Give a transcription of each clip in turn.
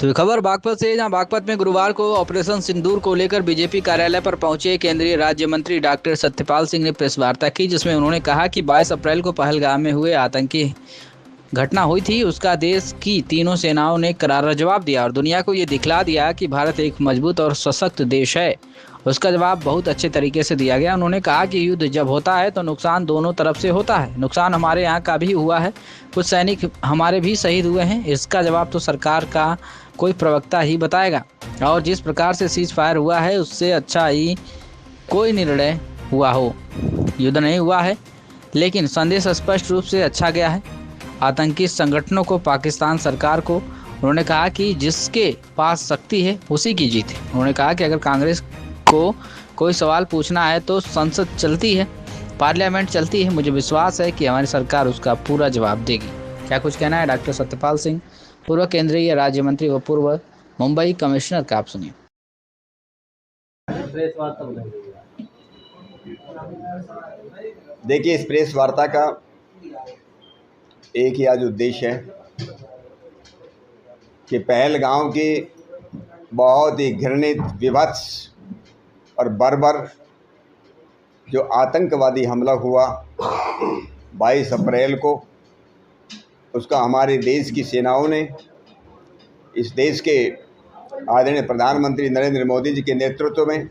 तो खबर बागपत से, जहां बागपत में गुरुवार को ऑपरेशन सिंदूर को लेकर बीजेपी कार्यालय पर पहुंचे केंद्रीय राज्य मंत्री डॉक्टर सत्यपाल सिंह ने प्रेस वार्ता की, जिसमें उन्होंने कहा कि 22 अप्रैल को पहलगाम में हुए आतंकी घटना हुई थी, उसका देश की तीनों सेनाओं ने करारा जवाब दिया और दुनिया को ये दिखला दिया कि भारत एक मजबूत और सशक्त देश है। उसका जवाब बहुत अच्छे तरीके से दिया गया। उन्होंने कहा कि युद्ध जब होता है तो नुकसान दोनों तरफ से होता है। नुकसान हमारे यहाँ का भी हुआ है, कुछ सैनिक हमारे भी शहीद हुए हैं। इसका जवाब तो सरकार का कोई प्रवक्ता ही बताएगा। और जिस प्रकार से सीज फायर हुआ है उससे अच्छा ही कोई निर्णय हुआ हो। युद्ध नहीं हुआ है, लेकिन संदेश स्पष्ट रूप से अच्छा गया है आतंकी संगठनों को, पाकिस्तान सरकार को। उन्होंने कहा कि जिसके पास शक्ति है उसी की जीत है। उन्होंने कहा कि अगर कांग्रेस को कोई सवाल पूछना है तो संसद चलती है, पार्लियामेंट चलती है। मुझे विश्वास है कि हमारी सरकार उसका पूरा जवाब देगी। क्या कुछ कहना है डॉक्टर सत्यपाल सिंह, पूर्व केंद्रीय राज्य मंत्री व पूर्व मुंबई कमिश्नर का, आप सुनिए। देखिए, इस प्रेस वार्ता का एक ही आज उद्देश्य है कि पहलगाम की बहुत ही घृणित, विभत्स और बर्बर जो आतंकवादी हमला हुआ 22 अप्रैल को, उसका हमारे देश की सेनाओं ने, इस देश के आदरणीय प्रधानमंत्री नरेंद्र मोदी जी के नेतृत्व में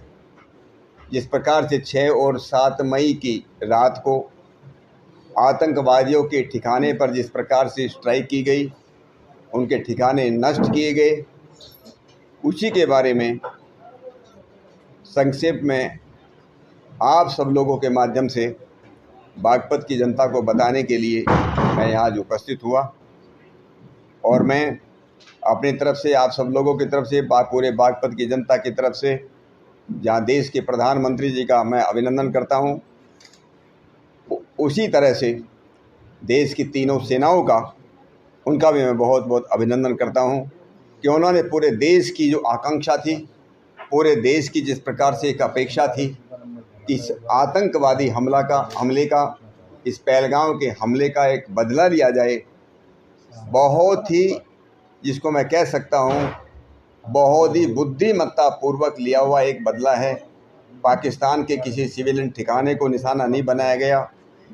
जिस प्रकार से 6 और 7 मई की रात को आतंकवादियों के ठिकाने पर जिस प्रकार से स्ट्राइक की गई, उनके ठिकाने नष्ट किए गए, उसी के बारे में संक्षेप में आप सब लोगों के माध्यम से बागपत की जनता को बताने के लिए मैं यहाँ आज उपस्थित हुआ। और मैं अपनी तरफ से, आप सब लोगों की तरफ से, पूरे बागपत की जनता की तरफ से, जहाँ देश के प्रधानमंत्री जी का मैं अभिनंदन करता हूँ, उसी तरह से देश की तीनों सेनाओं का, उनका भी मैं बहुत बहुत अभिनंदन करता हूँ कि उन्होंने पूरे देश की जो आकांक्षा थी, पूरे देश की जिस प्रकार से एक अपेक्षा थी कि इस आतंकवादी हमले का, इस पहलगाम के हमले का एक बदला लिया जाए, बहुत ही, जिसको मैं कह सकता हूँ, बहुत ही बुद्धिमत्ता पूर्वक लिया हुआ एक बदला है। पाकिस्तान के किसी सिविलियन ठिकाने को निशाना नहीं बनाया गया,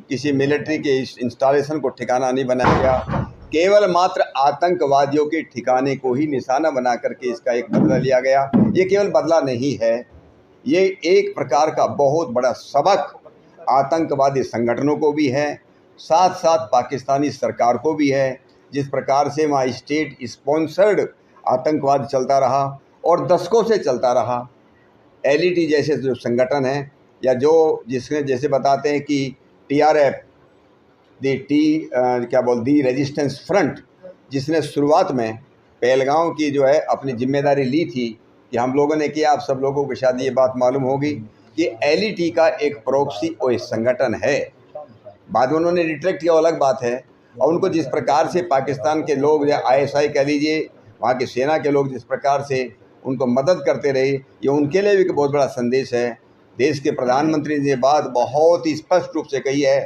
किसी मिलिट्री के इंस्टॉलेशन को ठिकाना नहीं बनाया गया, केवल मात्र आतंकवादियों के ठिकाने को ही निशाना बना करके इसका एक बदला लिया गया। ये केवल बदला नहीं है, ये एक प्रकार का बहुत बड़ा सबक आतंकवादी संगठनों को भी है, साथ साथ पाकिस्तानी सरकार को भी है। जिस प्रकार से वहाँ स्टेट स्पॉन्सर्ड आतंकवाद चलता रहा और दशकों से चलता रहा, एलईटी जैसे जो संगठन हैं, या जो जिसने जैसे बताते हैं कि TRF, दी रेजिस्टेंस फ्रंट, जिसने शुरुआत में पहलगाम की जो है अपनी जिम्मेदारी ली थी, कि हम लोगों ने किया। आप सब लोगों को शायद ये बात मालूम होगी कि एलईटी का एक प्रॉक्सी और संगठन है। बाद में उन्होंने रिट्रैक्ट किया, अलग बात है। और उनको जिस प्रकार से पाकिस्तान के लोग, या ISI कह लीजिए, वहाँ की सेना के लोग जिस प्रकार से उनको मदद करते रहे, ये उनके लिए भी एक बहुत बड़ा संदेश है। देश के प्रधानमंत्री ने ये बात बहुत ही स्पष्ट रूप से कही है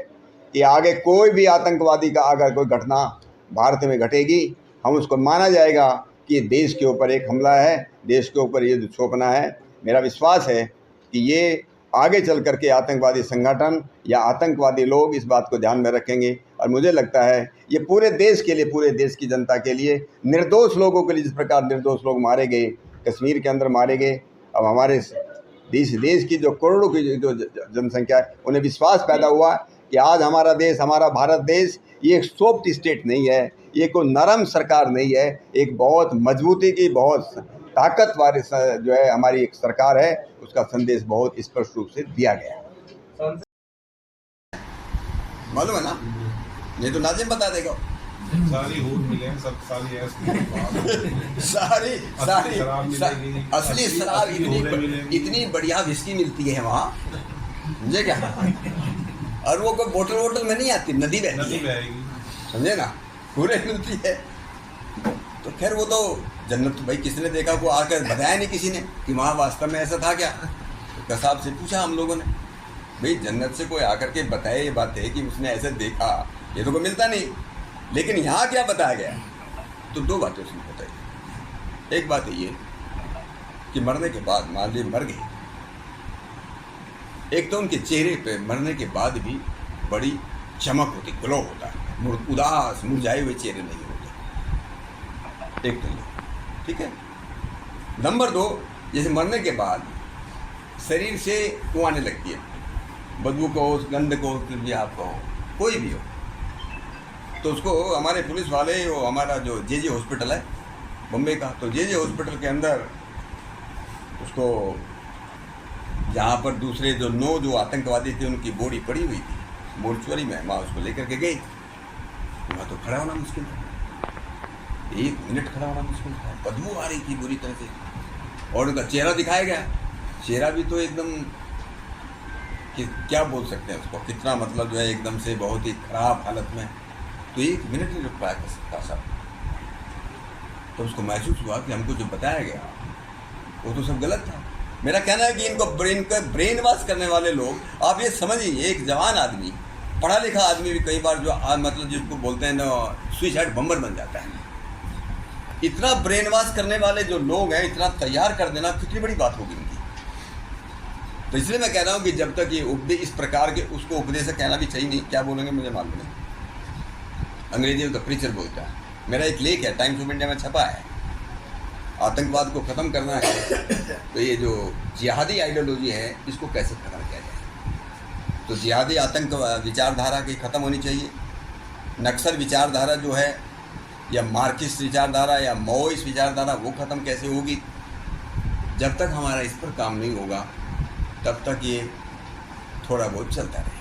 कि आगे कोई भी आतंकवादी का अगर कोई घटना भारत में घटेगी, हम उसको माना जाएगा कि देश के ऊपर एक हमला है, देश के ऊपर ये सौंपना है। मेरा विश्वास है कि ये आगे चल करके आतंकवादी संगठन या आतंकवादी लोग इस बात को ध्यान में रखेंगे। और मुझे लगता है ये पूरे देश के लिए, पूरे देश की जनता के लिए, निर्दोष लोगों के लिए, जिस प्रकार निर्दोष लोग मारे गए, कश्मीर के अंदर मारे गए, अब हमारे देश की जो करोड़ों की जो जनसंख्या है, उन्हें विश्वास पैदा हुआ कि आज हमारा देश, हमारा भारत देश, ये एक सॉफ्ट स्टेट नहीं है, ये कोई नरम सरकार नहीं है, एक बहुत मजबूती की, बहुत ताकतवर जो है हमारी एक सरकार है। उसका संदेश बहुत स्पष्ट रूप से दिया गया है। मालूम है ना, नहीं तो नाजिम बता देगा। सारी हूर मिले, सब सारी असली शराब इतनी बढ़िया विस्की मिलती है वहाँ, समझे क्या? और वो कोई बोतल में नहीं आती, नदी बहती है, समझे ना, पूरे मिलती है। तो खैर वो तो जन्नत, भाई किसने देखा, को आकर बताया नहीं किसी ने कि वहाँ वास्तव में ऐसा था क्या। तो कसाब से पूछा हम लोगों ने, भाई जन्नत से कोई आकर के बताए ये बात है कि उसने ऐसे देखा, ये तो कोई मिलता नहीं। लेकिन यहाँ क्या बताया गया, तो 2 बातें उसने बताई। एक बात है ये कि मरने के बाद मान लीजिए मर गए, एक तो उनके चेहरे पे मरने के बाद भी बड़ी चमक होती, ग्लो होता है, उदास मुरझाए हुए चेहरे नहीं होते। एक तो ये ठीक है। नंबर 2, जैसे मरने के बाद शरीर से वो आने लगती है, बदबू को, गंध को, भी आप कहो, कोई भी हो, तो उसको हमारे पुलिस वाले, वो हमारा जो जे हॉस्पिटल है बम्बई का, तो जे हॉस्पिटल के अंदर उसको, जहाँ पर दूसरे जो 9 जो आतंकवादी थे उनकी बॉडी पड़ी हुई थी मोर्चुअरी में, वहाँ उसको लेकर के गए। वहाँ तो खड़ा होना मुश्किल था, 1 मिनट खड़ा होना मुश्किल था, बदबू आ रही थी बुरी तरह से, और उनका चेहरा दिखाया गया, चेहरा भी तो एकदम कि क्या बोल सकते हैं उसको, कितना मतलब जो है एकदम से बहुत ही खराब हालत में, तो 1 मिनट नहीं रुक पाया कर सकता सब। तो उसको महसूस हुआ कि हमको जो बताया गया वो तो सब गलत था। मेरा कहना है कि इनको ब्रेन वॉश करने वाले लोग, आप ये समझिए, एक जवान आदमी, पढ़ा लिखा आदमी भी कई बार जो मतलब जिसको बोलते हैं ना सुसाइड बम्बर बन जाता है। इतना ब्रेन वॉश करने वाले जो लोग हैं, इतना तैयार कर देना कितनी बड़ी बात होगी इनकी। तो इसलिए मैं कह रहा हूँ कि जब तक ये उपदेश इस प्रकार के, उसको उपदेश कहना भी चाहिए नहीं, क्या बोलेंगे मुझे मालूम नहीं, अंग्रेजी में तो प्रीचर बोलता है। मेरा एक लेख है, टाइम्स ऑफ इंडिया में छपा है, आतंकवाद को ख़त्म करना है तो ये जो जिहादी आइडियोलॉजी है इसको कैसे ख़त्म किया जाए। तो जिहादी आतंक विचारधारा की ख़त्म होनी चाहिए। नक्सल विचारधारा जो है, या मार्क्सिस्ट विचारधारा या माओइस्ट विचारधारा, वो ख़त्म कैसे होगी। जब तक हमारा इस पर काम नहीं होगा तब तक ये थोड़ा बहुत चलता रहेगा।